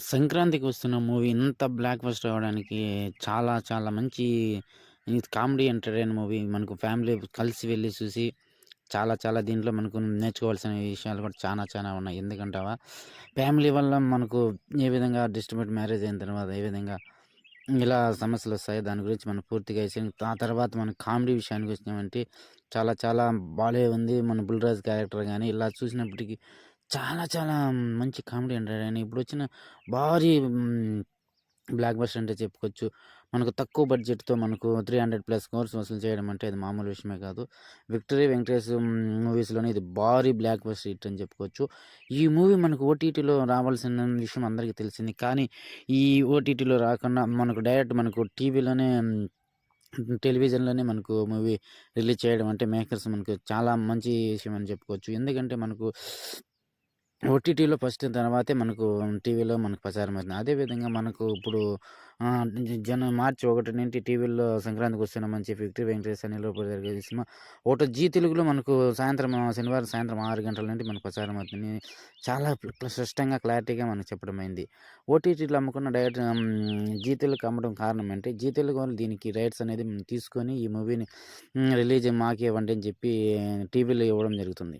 సంక్రాంతికి వస్తున్న మూవీ ఇంత బ్లాక్ బస్టర్ అవ్వడానికి చాలా చాలా మంచి ఇది కామెడీ ఎంటర్‌టైన్ మూవీ. మనకు ఫ్యామిలీ కలిసి వెళ్లి చూసి చాలా చాలా దీంట్లో మనకు నేర్చుకోవాల్సిన విషయాలు కూడా చానా చానా ఉన్నాయి. ఎందుకంటావా? ఫ్యామిలీ వల్ల మనకు ఏ విధంగా డిస్ట్రిబ్యూట్ మ్యారేజ్ అయిన తర్వాత ఏ విధంగా ఇలా సమస్యలొస్తాయి. దాని గురించి మనం పూర్తిగా ఆ తర్వాత మన కామెడీ విషయానికొచ్చినామంటే చాలా చాలా బాలే ఉంది. మన 'బుల్‌రాజ్' క్యారెక్టర్ గాని ఇలా చూసినప్పటికి చాలా చాలా మంచి కామెడీ ఎంటర్‌టైన్ ఇప్పుడొచ్చిన భారీ బ్లాక్ బస్టర్ అంటే చెప్పుకోవచ్చు. మనకు తక్కువ బడ్జెట్‌తో మనకు 300+ క్రోర్స్ వసూలు చేయడం అంటే అది మామూలు విషయమే కాదు. 'విక్టరీ వెంకటేష్' మూవీస్‌లోనే ఇది భారీ బ్లాక్ బస్టర్ హిట్ అని చెప్పుకోవచ్చు. ఈ మూవీ మనకు ఓటీటీలో రావాల్సిన విషయం అందరికీ తెలిసింది. కానీ ఈ ఓటీటీలో రాకుండా మనకు డైరెక్ట్ మనకు టీవీలోనే టెలివిజన్‌లోనే మనకు మూవీ రిలీజ్ చేయడం అంటే మేకర్స్ మనకు చాలా మంచి విషయం అని చెప్పుకోవచ్చు. ఎందుకంటే మనకు ఓటీటీలో ఫస్ట్ తర్వాతే మనకు టీవీలో మనకు ప్రసారమవుతుంది. అదే విధంగా మనకు ఇప్పుడు మార్చి 1 నుండి టీవీల్లో సంక్రాంతికొస్తున్నామని చెప్పి 'విక్టరీ వెంకటేష్' అనిల్ రావిపూడి సినిమా ఒకటి జీ తెలుగులో మనకు శనివారం సాయంత్రం 6 గంటల నుండి మనకు ప్రసారమవుతుంది. చాలా స్పష్టంగా క్లారిటీగా మనకు చెప్పడం అయింది. ఓటీటీలో అమ్మకుండా డైరెక్ట్ జీ తెలుగుకి అమ్మడం కారణం అంటే జీ తెలుగు వాళ్ళు దీనికి రైట్స్ అనేది తీసుకొని ఈ మూవీని రిలీజ్ మాకివ్వండి అని చెప్పి టీవీలో ఇవ్వడం జరుగుతుంది.